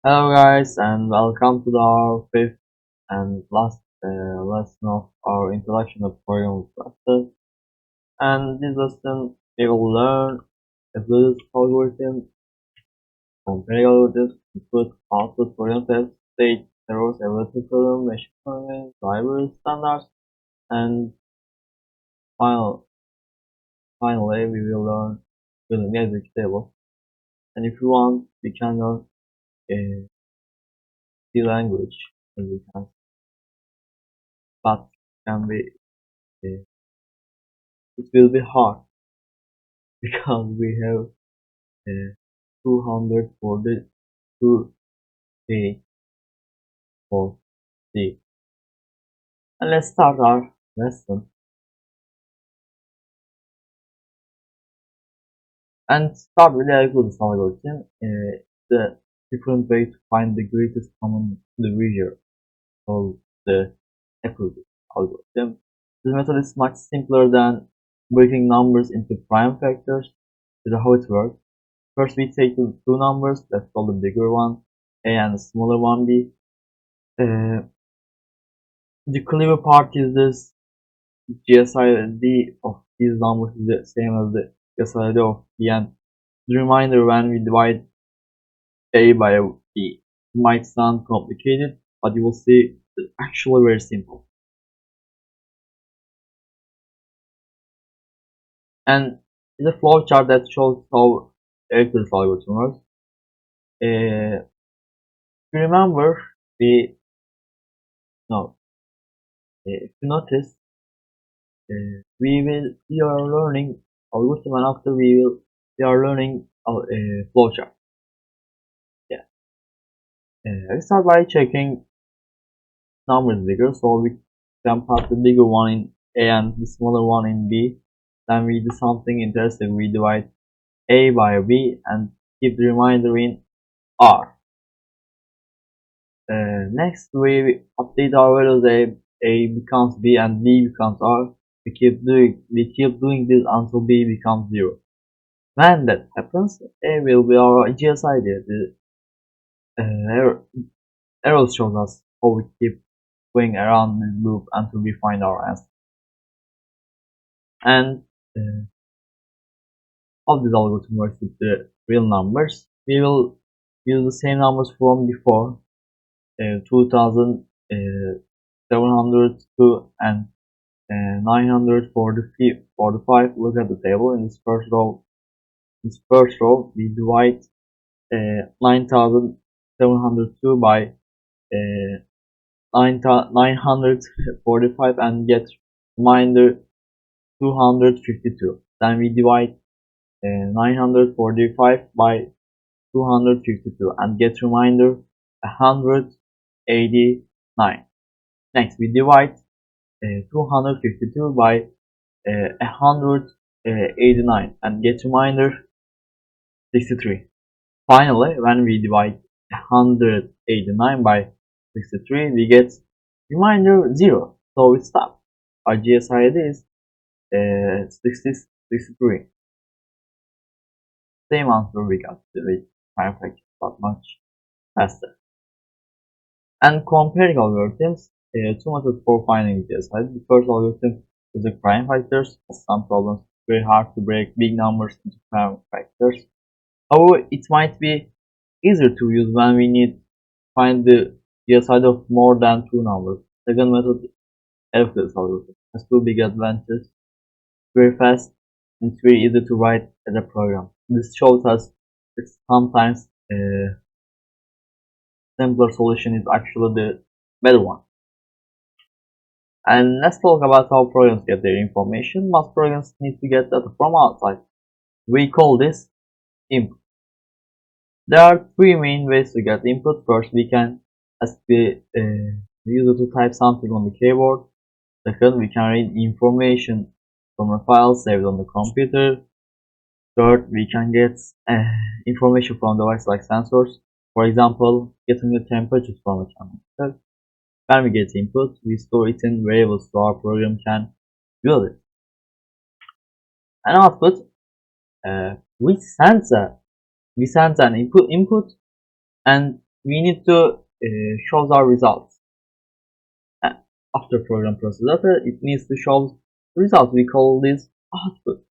Hello guys and welcome to our fifth and last lesson of our introduction of programming classes. And this lesson we will learn implicit algorithm, comparing algorithms, input, output program tests, state, errors, evaluative program, machine learning, library standards, and final, finally we will learn building executable. And if you want, we can learn C language, and we can, but can be uh, it will be hard because we have 242 day for C. And let's start our lesson and start with the algorithm algorithm. The different way to find the greatest common divisor of the algorithm. This method is much simpler than breaking numbers into prime factors. This is how it works. First, we take the two numbers, let's call the bigger one A and the smaller one B. The clever part is this GSID of these numbers is the same as the GSID of B, and the reminder when we divide A by B might sound complicated, but you will see it's actually very simple. And it's a flow chart that shows how Euclid's algorithm works. If you remember, we no, if you notice, we are learning algorithm, and after we are learning flow chart. Yeah. Let's start by checking numbers bigger, so we can put the bigger one in A and the smaller one in B. Then we do something interesting. We divide A by B and keep the remainder in R. Next, we update our values. A becomes B and B becomes R. We keep doing this until B becomes 0. When that happens, A will be our GSID. The error arrows shows us how we keep going around this loop until we find our answer. And how this algorithm works with the real numbers, we will use the same numbers from before, 2702 and 945. Look at the table. In this first row, we divide 9702 by 945 and get remainder 252. Then we divide 945 by 252 and get remainder 189. Next, we divide 252 by 189 and get remainder 63. Finally, when we divide 189 by 63, we get remainder 0. So we stop. Our GSID is 63. Same answer we got with prime factor, but much faster. And comparing algorithms, two methods for finding GSID. The first algorithm is the prime factors. Has some problems. Very hard to break big numbers into prime factors. However, it might be easier to use when we need to find the GSID of more than two numbers. Second method, Euclid's algorithm, has two big advantages: very fast and it's very easy to write as a program. This shows us that sometimes simpler solution is actually the better one. And let's talk about how programs get their information. Most programs need to get data from outside. We call this input. There are three main ways to get input. First, we can ask the user to type something on the keyboard. Second, we can read information from a file saved on the computer. Third, we can get information from devices like sensors. For example, getting the temperature from a thermometer. When we get input, we store it in variables so our program can use it. And output, we send an input and we need to show our results. And after program process data, it needs to show results. We call this output.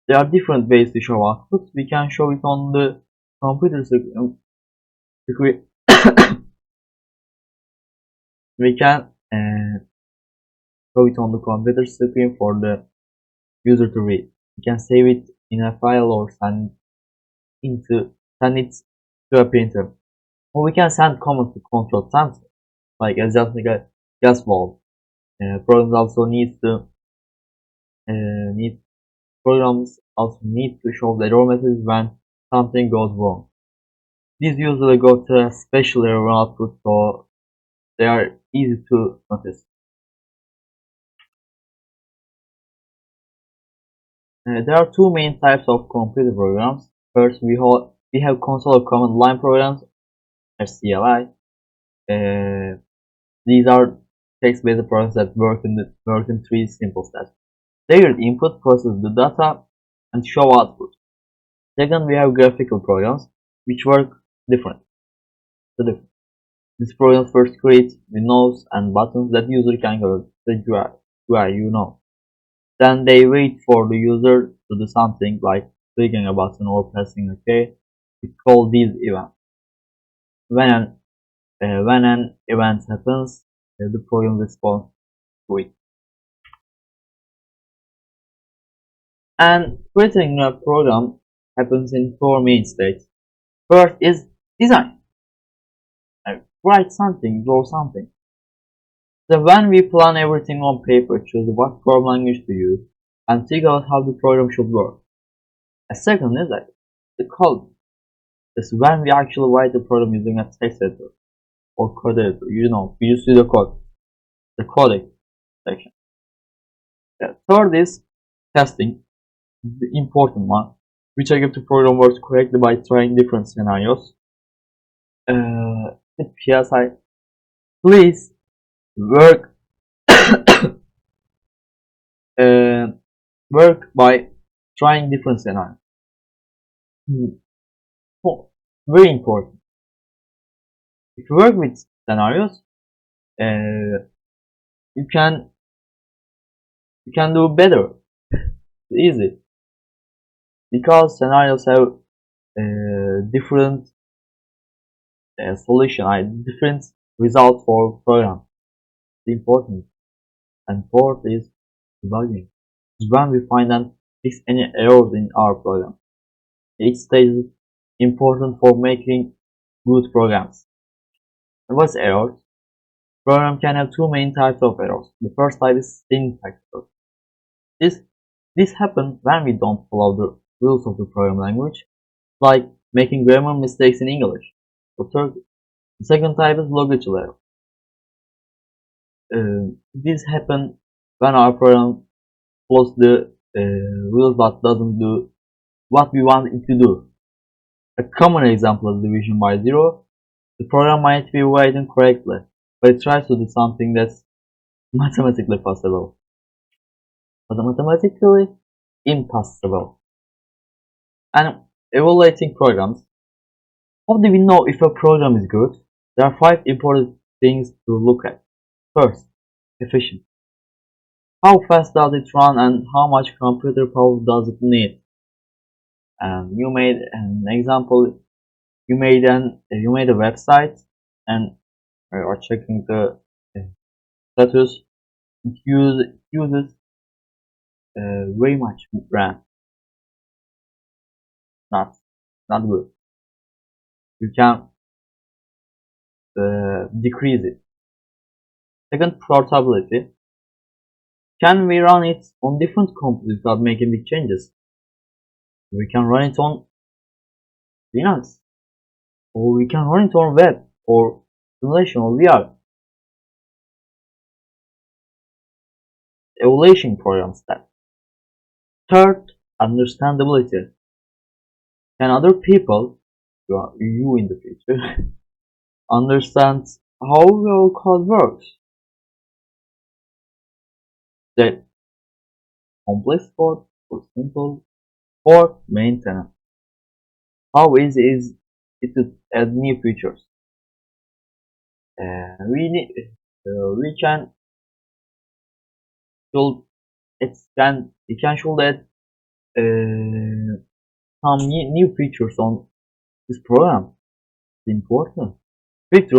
There are different ways to show output. We can show it on the computer screen. We can show it on the computer screen for the user to read. We can save it in a file or send it to a printer. Or we can send commands to control center, like adjusting a gas valve. Programs also need programs also need to show the error message when something goes wrong. These usually go to a special error output, so they are easy to notice. There are two main types of computer programs. First, we have console or command line programs, or CLI. These are text-based programs that work in three simple steps. They read input, process the data, and show output. Second, we have graphical programs, which work different. These programs first create windows and buttons that user can go the UI. Then they wait for the user to do something like clicking a button or pressing OK. We call these events. When an event happens, the program responds to it. And creating a program happens in four main stages. First is design. Write something, draw something. So when we plan everything on paper, choose what program language to use, and figure out how the program should work. A second is like the code. This is when we actually write the program using a text editor or code editor. We just do the coding section. The third is testing, the important one, which I give the program works correctly by trying different scenarios. The PSI, please work work by trying different scenarios. Oh, very important. If you work with scenarios, you can do better. It's easy because scenarios have different solution, different results for program. It's important. And fourth is debugging. It's when we find and fix any errors in our program. Each stage is important for making good programs. And what's errors? Program can have two main types of errors. The first type is syntax errors. This happens when we don't follow the rules of the program language, like making grammar mistakes in English or Turkish. The second type is logical error. This happens when our program follows the rules but doesn't do what we want it to do. A common example is division by zero. The program might be written correctly, but it tries to do something that's mathematically possible, but mathematically impossible. And evaluating programs. How do we know if a program is good? There are 5 important things to look at. First, efficiency. How fast does it run and how much computer power does it need? And you made an example. You made a website and you are checking the status. It uses very much RAM. Not good. You can decrease it. Second, portability. Can we run it on different computers without making big changes? We can run it on Linux, or we can run it on web, or simulation, or VR. Evaluation program step. Third, understandability. Can other people, you in the future, understand how your code works? That complex code or simple or maintenance. How easy is it will add new features. We can should it can should add some new features on this program. It's important. Strict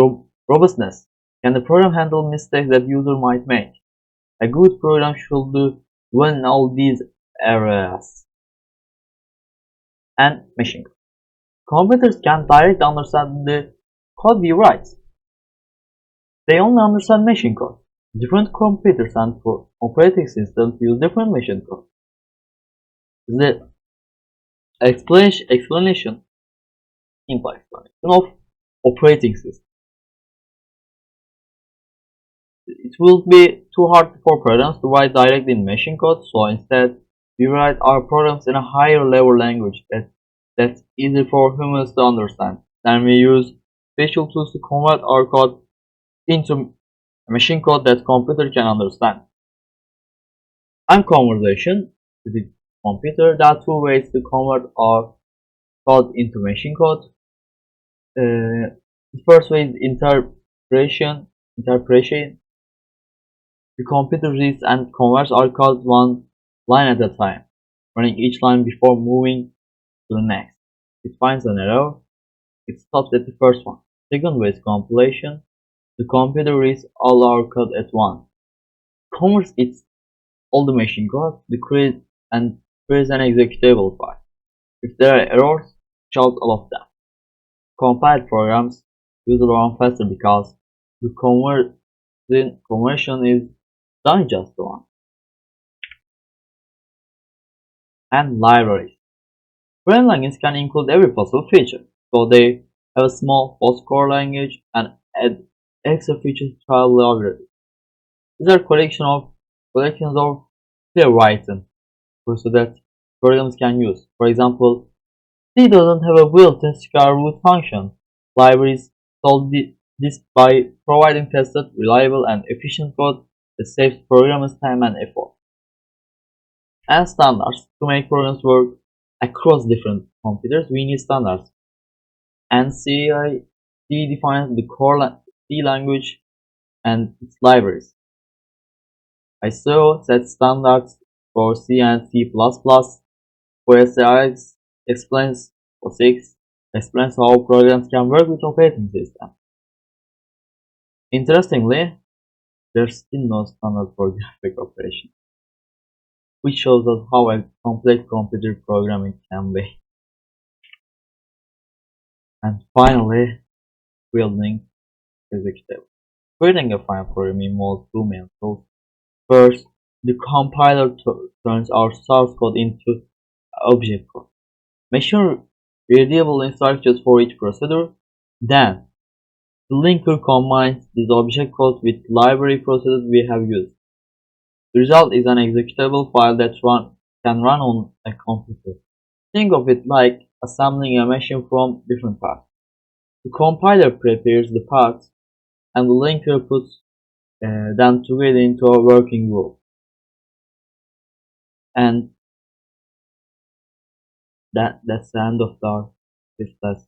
robustness. Can the program handle mistakes that user might make? A good program should do well in all these areas. And machine code. Computers can directly understand the code we write. They only understand machine code. Different computers and operating systems use different machine code. The explanation of operating system. It will be too hard for programs to write directly in machine code, so instead we write our programs in a higher level language that's easy for humans to understand. Then we use special tools to convert our code into machine code that computer can understand. And conversation with the computer. There are two ways to convert our code into machine code. The first way is interpretation. The computer reads and converts our code one line at a time, running each line before moving to the next. It finds an error. It stops at the first one. Second way is compilation. The computer reads all our code at once, converts all the machine code, and creates an executable file. If there are errors, it shows all of them. Compiled programs usually run faster because the conversion is done just once. And libraries. Brain languages can include every possible feature, so they have a small post-core language and add extra features to our library. These are collections of clear writing so that programs can use. For example, C doesn't have a built-in square root function. Libraries solve this by providing tested, reliable, and efficient code that saves programmers time and effort. And standards. To make programs work across different computers, we need standards. And C defines the core C language and its libraries. ISO sets standards for C and C++. OSIX explains OSIX explains how programs can work with operating system. Interestingly, there's still no standard for graphic operation, which shows us how a complex computer programming can be. And finally, building executable. Creating a file program involves two main tools. First, the compiler turns our source code into object code. Make sure readable instructions for each procedure. Then, the linker combines this object code with library procedures we have used. The result is an executable file that can run on a computer. Think of it like assembling a machine from different parts. The compiler prepares the parts and the linker puts them together into a working group. And that's the end of this test.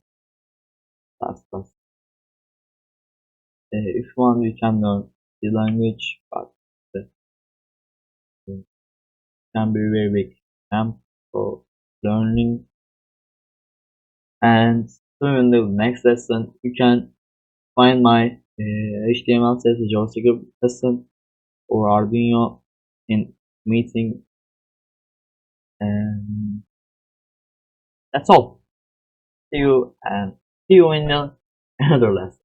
If you want, you can learn the language, but it can be very big camp for learning. And so in the next lesson, you can find my HTML CSS JavaScript lesson or Arduino in meeting, and that's all. See you in the another lesson.